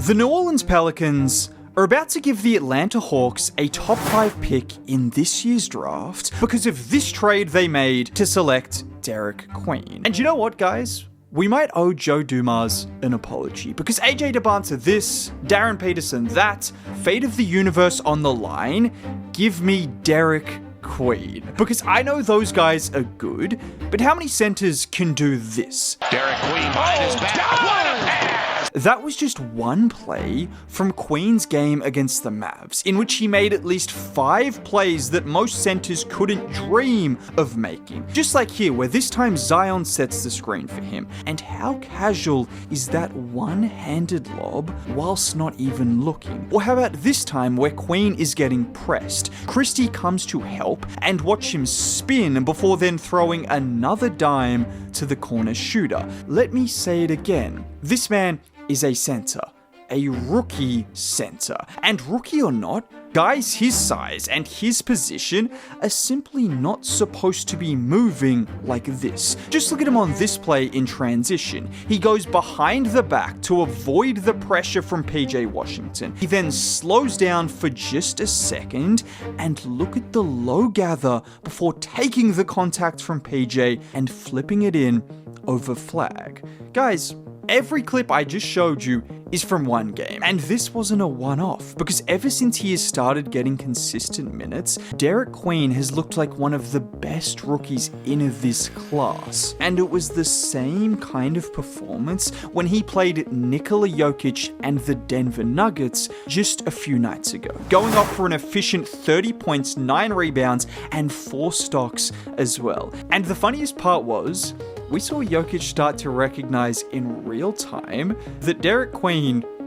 The New Orleans Pelicans are about to give the Atlanta Hawks a top 5 pick in this year's draft because of this trade they made to select Derik Queen. And you know what, guys? We might owe Joe Dumars an apology because AJ DeBanter this, Darren Peterson that, fate of the universe on the line, give me Derik Queen. Because I know those guys are good, but how many centers can do this? Derik Queen behind his back. What a pass! That was just one play from Queen's game against the Mavs, in which he made at least 5 plays that most centers couldn't dream of making. Just like here, where this time Zion sets the screen for him. And how casual is that one-handed lob whilst not even looking? Or how about this time where Queen is getting pressed? Christie comes to help and watch him spin before then throwing another dime to the corner shooter. Let me say it again. This man is a center. A rookie center. And rookie or not, guys his size and his position are simply not supposed to be moving like this. Just look at him on this play in transition. He goes behind the back to avoid the pressure from PJ Washington. He then slows down for just a second and look at the low gather before taking the contact from PJ and flipping it in over flag. Guys, every clip I just showed you is from one game, and this wasn't a one-off, because ever since he has started getting consistent minutes, Derik Queen has looked like one of the best rookies in this class. And it was the same kind of performance when he played Nikola Jokic and the Denver Nuggets just a few nights ago, going off for an efficient 30 points, 9 rebounds, and 4 stocks as well. And the funniest part was, we saw Jokic start to recognize in real time that Derik Queen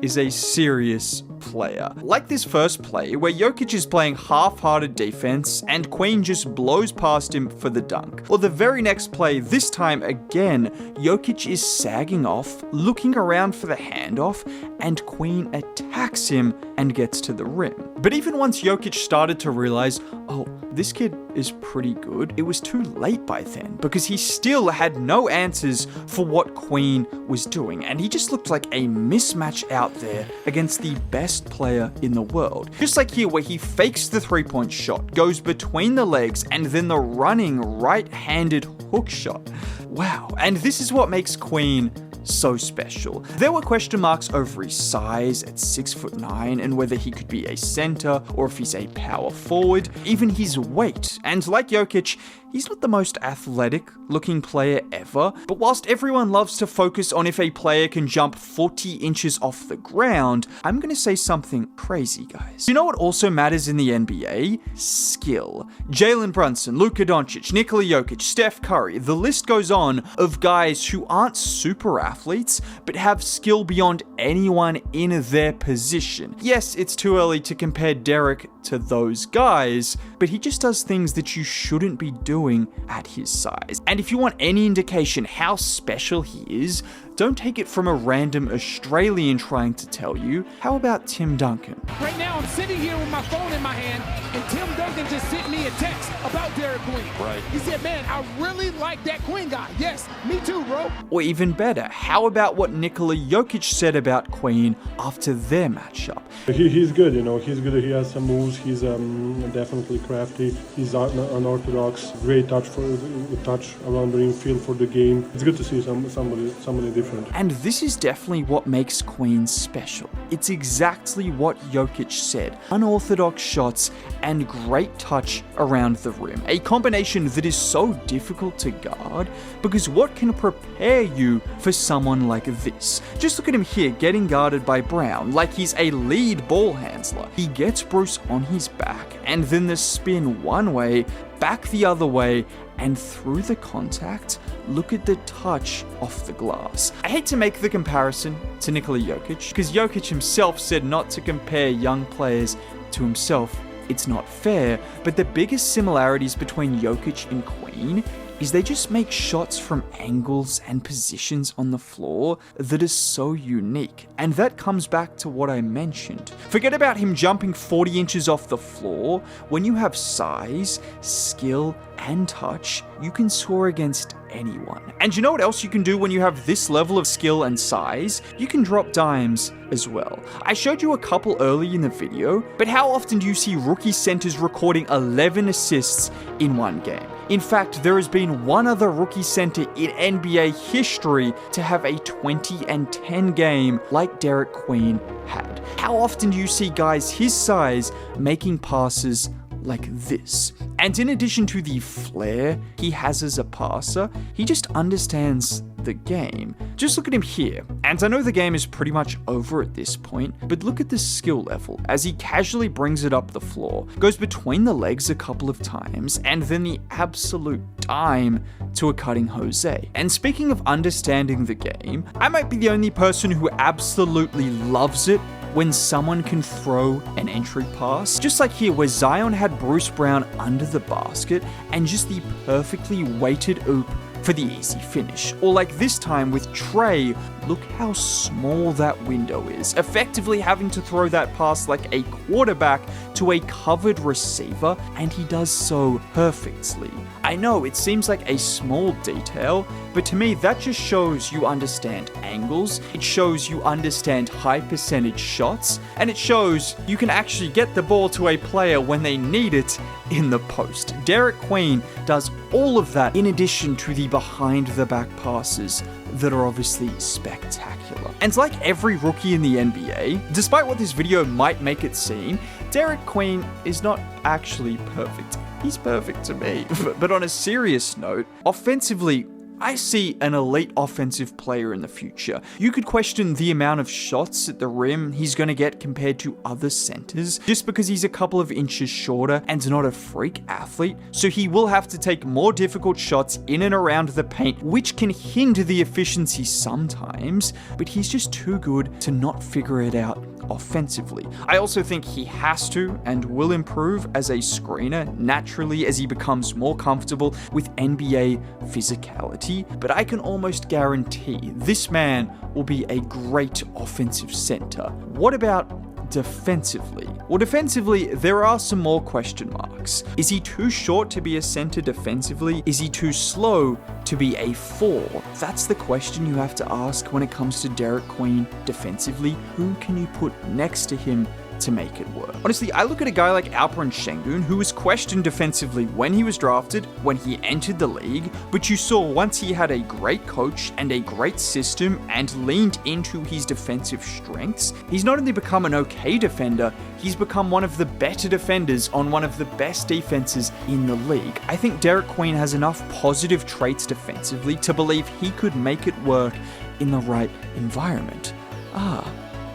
is a serious player. Like this first play where Jokic is playing half-hearted defense and Queen just blows past him for the dunk. Or the very next play, this time again, Jokic is sagging off, looking around for the handoff, and Queen attacks him and gets to the rim. But even once Jokic started to realize, oh, this kid is pretty good, it was too late by then because he still had no answers for what Queen was doing, and he just looked like a mismatch out there against the best player in the world. Just like here where he fakes the 3-point shot, goes between the legs, and then the running right-handed hook shot. Wow, and this is what makes Queen so special. There were question marks over his size at 6'9" and whether he could be a center or if he's a power forward, even his weight. And like Jokic, he's not the most athletic looking player ever, but whilst everyone loves to focus on if a player can jump 40 inches off the ground, I'm gonna say something crazy, guys. You know what also matters in the NBA? Skill. Jalen Brunson, Luka Doncic, Nikola Jokic, Steph Curry, the list goes on of guys who aren't super athletes, but have skill beyond anyone in their position. Yes, it's too early to compare Derik to those guys, but he just does things that you shouldn't be doing at his size. And if you want any indication how special he is, don't take it from a random Australian trying to tell you. How about Tim Duncan? Right now, I'm sitting here with my phone in my hand, and Tim Duncan just sent me a text about Derik Queen. Right. He said, man, I really like that Queen guy. Yes, me too, bro. Or even better, how about what Nikola Jokic said about Queen after their matchup? He's good, you know, he's good. He has some moves. He's definitely crafty. He's unorthodox. Great touch around the rim, feel for the game. It's good to see somebody different. And this is definitely what makes Queen special. It's exactly what Jokic said. Unorthodox shots and great touch around the rim. A combination that is so difficult to guard because what can prepare you for someone like this? Just look at him here getting guarded by Brown like he's a lead ball handler. He gets Bruce on his back and then the spin one way, back the other way, and through the contact, look at the touch off the glass. I hate to make the comparison to Nikola Jokic, because Jokic himself said not to compare young players to himself. It's not fair, but the biggest similarities between Jokic and Queen is they just make shots from angles and positions on the floor that is so unique. And that comes back to what I mentioned. Forget about him jumping 40 inches off the floor. When you have size, skill, and touch, you can score against anyone. And you know what else you can do when you have this level of skill and size? You can drop dimes as well. I showed you a couple early in the video, but how often do you see rookie centers recording 11 assists in one game? In fact, there has been one other rookie center in NBA history to have a 20-10 game like Derik Queen had. How often do you see guys his size making passes like this? And in addition to the flair he has as a passer, he just understands the game. Just look at him here. And I know the game is pretty much over at this point, but look at the skill level as he casually brings it up the floor, goes between the legs a couple of times, and then the absolute dime to a cutting Jose. And speaking of understanding the game, I might be the only person who absolutely loves it when someone can throw an entry pass. Just like here, where Zion had Bruce Brown under the basket and just the perfectly weighted oop for the easy finish. Or like this time with Trey, look how small that window is, effectively having to throw that pass like a quarterback to a covered receiver, and he does so perfectly. I know it seems like a small detail, but to me that just shows you understand angles, it shows you understand high percentage shots, and it shows you can actually get the ball to a player when they need it in the post. Derik Queen does all of that in addition to the behind the back passes that are obviously spectacular. And like every rookie in the NBA, despite what this video might make it seem, Derik Queen is not actually perfect. He's perfect to me. But on a serious note, offensively, I see an elite offensive player in the future. You could question the amount of shots at the rim he's going to get compared to other centers, just because he's a couple of inches shorter and not a freak athlete, so he will have to take more difficult shots in and around the paint, which can hinder the efficiency sometimes, but he's just too good to not figure it out offensively. I also think he has to and will improve as a screener naturally as he becomes more comfortable with NBA physicality, but I can almost guarantee this man will be a great offensive center. What about defensively? Well, defensively, there are some more question marks. Is he too short to be a center defensively? Is he too slow to be a 4? That's the question you have to ask when it comes to Derik Queen defensively. Who can you put next to him to make it work? Honestly, I look at a guy like Alperen Şengün, who was questioned defensively when he was drafted, when he entered the league, but you saw once he had a great coach and a great system and leaned into his defensive strengths, he's not only become an okay defender, he's become one of the better defenders on one of the best defenses in the league. I think Derik Queen has enough positive traits defensively to believe he could make it work in the right environment.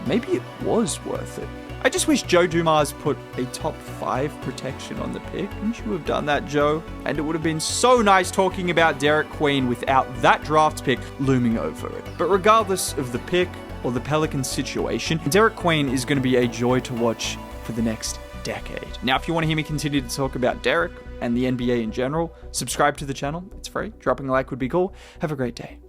Maybe it was worth it. I just wish Joe Dumars put a top 5 protection on the pick. Wouldn't you have done that, Joe? And it would have been so nice talking about Derik Queen without that draft pick looming over it. But regardless of the pick or the Pelicans situation, Derik Queen is going to be a joy to watch for the next decade. Now, if you want to hear me continue to talk about Derik and the NBA in general, subscribe to the channel. It's free. Dropping a like would be cool. Have a great day.